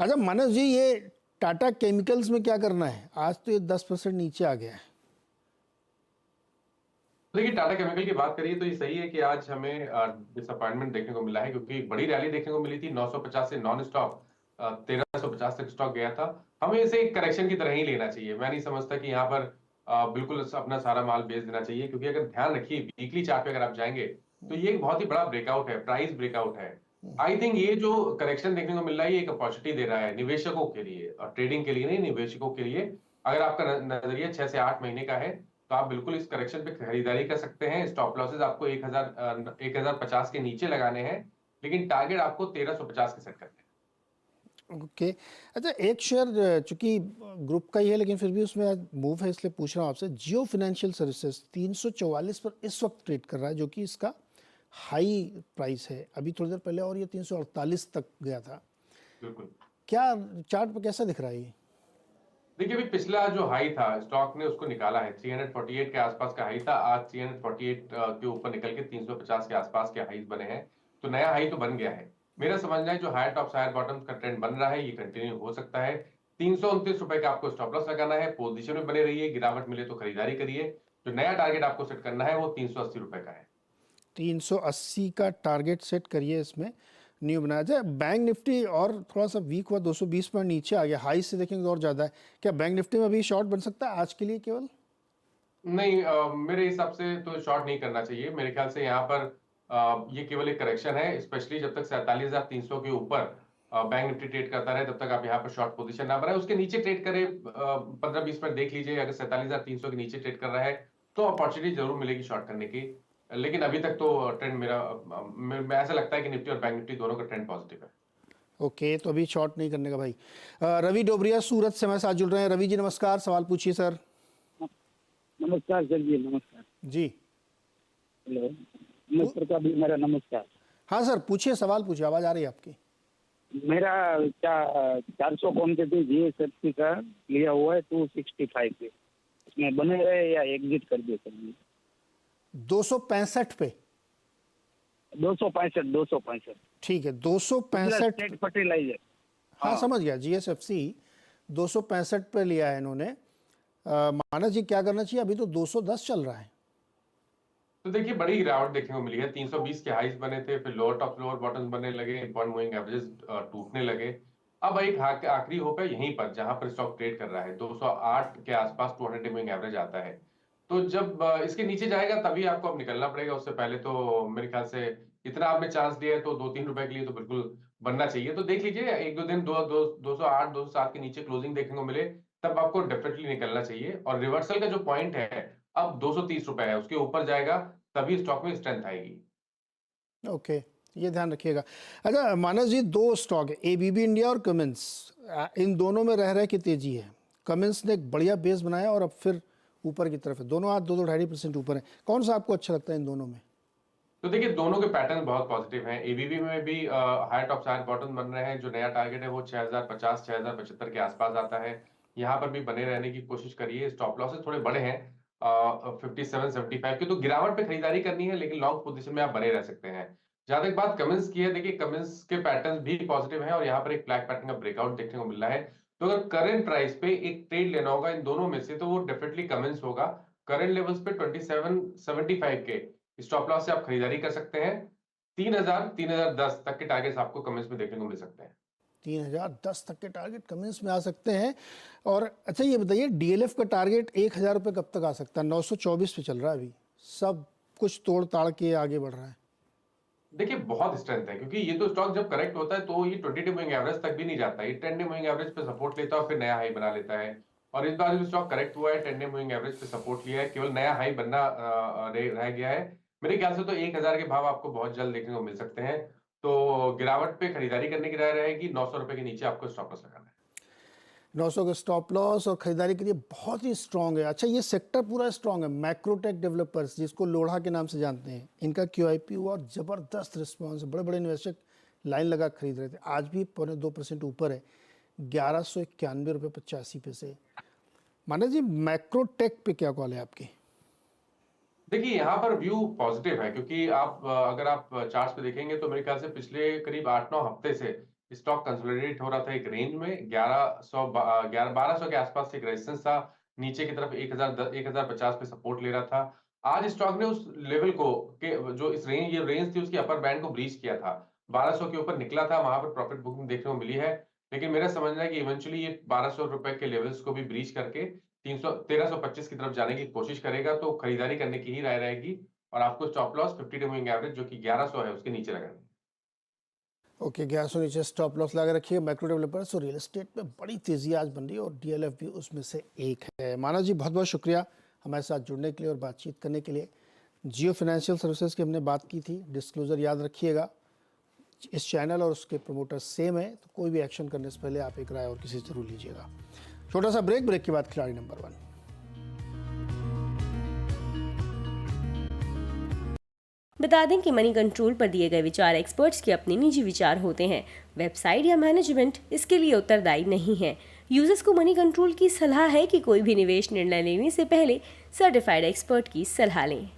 अच्छा मानस जी, ये टाटा केमिकल्स में क्या करना है? आज तो ये 10% नीचे आ गया है। देखिए, टाटा केमिकल की बात करिए तो ये सही है कि आज हमें डिसअपॉइंटमेंट देखने को मिला है, क्योंकि एक बड़ी रैली देखने को मिली थी। 950 से नॉन स्टॉप 1350 तक स्टॉक गया था। हमें इसे एक करेक्शन की तरह ही लेना चाहिए। मैं नहीं समझता कि यहाँ पर बिल्कुल अपना सारा माल बेच देना चाहिए, क्योंकि अगर ध्यान रखिए वीकली चार्ट पे अगर आप जाएंगे तो ये एक बहुत ही बड़ा ब्रेकआउट है, प्राइस ब्रेकआउट है। आई थिंक ये जो करेक्शन देखने को मिल रहा है, ये एक अपॉर्चुनिटी दे रहा है निवेशकों के लिए, और ट्रेडिंग के लिए नहीं, निवेशकों के लिए। अगर आपका नजरिया 6 से 8 महीने का है तो आप बिल्कुल इस करेक्शन पे खरीदारी कर सकते हैं। स्टॉप लॉसेस आपको 1050 के नीचे लगाने हैं, लेकिन टारगेट आपको 1350 के सेट करने हैं। ओके। अच्छा, एक शेयर चूंकि ग्रुप का ही है लेकिन फिर भी उसमें मूव है, इसलिए पूछ रहा हूँ आपसे। जियो फाइनेंशियल सर्विसेज 344 पर इस वक्त ट्रेड कर रहा है, जो कि इसका हाई प्राइस है अभी थोड़ी देर पहले, और ये 348 तक गया था। बिल्कुल। क्या चार्ट पर कैसा दिख रहा है ये? देखिए, अभी पिछला जो हाई था स्टॉक ने उसको निकाला है। 348 के आसपास का हाई था, आज 348 के ऊपर निकल के 350 के आसपास के हाईज बने हैं। तो नया हाई तो बन गया है। मेरा समझना है जो हायर टॉप्स हायर बॉटम्स का ट्रेंड बन रहा है ये कंटिन्यू हो सकता है। 329 रुपए का आपको स्टॉप लॉस लगाना है, पोजीशन में बने रहिए, गिरावट मिले तो खरीदारी करिए। जो नया टारगेट आपको सेट करना है वो 380 रुपए का है। 380 का टारगेट सेट करिए इसमें। न्यू बनाया जाए। बैंक निफ्टी और थोड़ा सा वीक हुआ, 220 पॉइंट नीचे आ गया। हाई से देखेंगे तो और ज़्यादा है। क्या बैंक निफ्टी में अभी शॉर्ट बन सकता है आज के लिए केवल? नहीं, मेरे हिसाब से तो शॉर्ट नहीं करना चाहिए। मेरे ख्याल से यहाँ पर ये केवल एक करेक्शन है, स्पेशली जब तक 47,300 के ऊपर बैंक निफ्टी ट्रेड करता रहे तब तक आप यहाँ पर शॉर्ट पोजीशन ना बनाए। उसके नीचे ट्रेड करे 15-20 मिनट देख लीजिए। अगर 47,300 के नीचे ट्रेड कर रहा है तो अपॉर्चुनिटी जरूर मिलेगी शॉर्ट करने की। लेकिन अभी तक तो ट्रेंड मेरा मैं ऐसा लगता है कि निफ्टी और बैंक निफ्टी दोनों का ट्रेंड पॉजिटिव है। ओके, तो अभी शॉर्ट नहीं करने का भाई। रवि डोबरिया सूरत से हमारे साथ जुड़ रहे हैं। रवि जी नमस्कार, सवाल पूछिए सर। नमस्कार सर जी, नमस्कार। जी। हेलो, नमस्कार का भी मेरा नमस्कार। हाँ सर, पूछिए, सवाल पूछिए, आवाज़ आ रही है आपकी। मेरा क्या 400 क्वान्टिटी जीएसएफसी का लिया हुआ है 265 पे, इसमें बने रहे या एग्जिट कर दे सर जी? 265 पे? 265। ठीक है, 265। State fertiliser. हाँ समझ गया, जीएसएफसी 265 पे लिया है इन्होंने। मानस जी क्या करना चाहिए? अभी तो 210 चल रहा है। तो देखिए, बड़ी गिरावट देखने को मिली है। 320 के हाईज बने थे, फिर लोअर टॉप लोअर बॉटम्स बनने लगे, इंपॉर्टेंट मूविंग एवरेजेस टूटने लगे। अब एक आखिरी होप है यहीं पर जहां पर स्टॉक ट्रेड कर रहा है। 208 के आसपास 200 मूविंग एवरेज आता है। तो जब इसके नीचे जाएगा तभी आपको अब निकलना पड़ेगा। उससे पहले तो मेरे ख्याल से इतना आपने चांस दिया है तो 2-3 रुपए के लिए तो बिल्कुल बनना चाहिए। तो देख लीजिए, एक दो दिन 208 207 के नीचे क्लोजिंग देखने को मिले तब आपको डेफिनेटली निकलना चाहिए। और रिवर्सल का जो पॉइंट है अब 230 रुपए है, उसके ऊपर जाएगा तभी स्टॉक में स्ट्रेंथ आएगी। ओके, ये ध्यान रखिएगा। अच्छा मानस जी, दो स्टॉक है, एबीबी इंडिया और कमिंस। इन दोनों में रह की तेजी है। कमिंस ने एक बढ़िया बेस बनाया और अब फिर ऊपर की तरफ है। दोनों आज 2-2.5% ऊपर है। कौन सा आपको अच्छा लगता है इन दोनों में? तो देखिए, दोनों के पैटर्न बहुत पॉजिटिव हैं। एबीबी में भी हायर टॉप हायर बॉटम बन रहे हैं। जो नया टारगेट है वो 6050 6075 के आसपास आता है। यहाँ पर भी बने रहने की कोशिश करिए। स्टॉप लॉसेस थोड़े बड़े हैं 57-75 के, तो गिरावट पे खरीदारी करनी है, लेकिन लॉन्ग पोजीशन में आप बने रह सकते हैं। जहां तक बात कमिंस की है, देखिए कमिंस के पैटर्न भी पॉजिटिव है और यहाँ पर एक फ्लैग पैटर्न का ब्रेकआउट देखने को मिल रहा है। तो अगर करंट प्राइस पे एक ट्रेड लेना होगा इन दोनों में से तो वो डेफिनेटली कमिंस होगा। करंट लेवल्स पे 2775 के स्टॉप लॉस से आप खरीदारी कर सकते हैं। 3000 3010 तक के टारगेट्स आपको कमेंट्स में देखने को मिल सकते हैं। 3010 तक के टारगेट कमिंस में आ सकते हैं। और अच्छा ये बताइए, डीएलएफ का टारगेट 1000 रुपये कब तक आ सकता है? 924 पे चल रहा है अभी, सब कुछ तोड़ ताड़ के आगे बढ़ रहा है। देखिए, बहुत स्ट्रेंथ है, क्योंकि ये तो स्टॉक जब करेक्ट होता है तो ये 20 डे मूविंग एवरेज तक भी नहीं जाता। ये 10 डे मूविंग एवरेज पे सपोर्ट लेता है और फिर नया हाई बना लेता है। और इस बार जो स्टॉक करेक्ट हुआ है 10 डे मूविंग एवरेज पे सपोर्ट लिया है, केवल नया हाई बनना रह गया है। मेरे ख्याल से तो 1000 के भाव आपको बहुत जल्द देखने को मिल सकते हैं। तो गिरावट पे खरीदारी करने की राय रहेगी। 900 रुपए के नीचे आपको स्टॉप लॉस लगाना है। 900 के स्टॉप लॉस और खरीदारी के लिए बहुत ही स्ट्रांग है। अच्छा, ये सेक्टर पूरा स्ट्रांग है। मैक्रोटेक डेवलपर्स, जिसको लोढ़ा के नाम से जानते हैं, इनका QIP हुआ और ज़बरदस्त रिस्पॉन्स है। बड़े बड़े निवेशक लाइन लगा खरीद रहे थे। आज भी 2% ऊपर है, 1191 रुपये 85 पैसे। माना जी, मैक्रोटेक पे क्या कॉल है आपकी? देखिए, यहाँ पर व्यू पॉजिटिव है, क्योंकि आप अगर आप चार्ट्स पे देखेंगे तो मेरे ख्याल से पिछले करीब 8-9 हफ्ते से स्टॉक कंसोलिडेट हो रहा था एक रेंज में 1200 के आसपास एक रेजिस्टेंस था, नीचे की तरफ 1050 पे सपोर्ट ले रहा था। आज स्टॉक ने उस लेवल को के जो इस रेंज ये रेंज थी उसकी अपर बैंड को ब्रीच किया था। 1200 के ऊपर निकला था, वहां पर प्रॉफिट बुकिंग देखने को मिली है। लेकिन मेरा समझना है कि इवेंचुअली ये 1200 रुपए के लेवल्स को भी ब्रीच करके 1325 की तरफ जाने की कोशिश करेगा, तो खरीदारी करने की ही राय रहेगी और आपको stop loss 50 day moving average जो कि 1100 है उसके नीचे लगानी है। ओके, 1100 नीचे स्टॉप लॉस लगा रखिए। मैक्रो डेवलपर्स और रियल एस्टेट में बड़ी तेजी आज बन रही है और डीएलएफ भी उसमें से एक है। मानव जी, बहुत बहुत शुक्रिया हमारे साथ जुड़ने के लिए और बातचीत करने के लिए। जियो फाइनेंशियल सर्विसेज की हमने बात की थी, डिस्क्लोजर याद रखिएगा। इस चैनल और उसके प्रमोटर सेम है, तो कोई भी एक्शन करने से पहले आप एक राय और किसी से जरूर लीजिएगा। छोटा सा ब्रेक के बाद खिलाड़ी नंबर 1। बता दें कि मनी कंट्रोल पर दिए गए विचार एक्सपर्ट्स के अपने निजी विचार होते हैं। वेबसाइट या मैनेजमेंट इसके लिए उत्तरदायी नहीं है। यूजर्स को मनी कंट्रोल की सलाह है कि कोई भी निवेश निर्णय लेने से पहले सर्टिफाइड एक्सपर्ट की सलाह लें।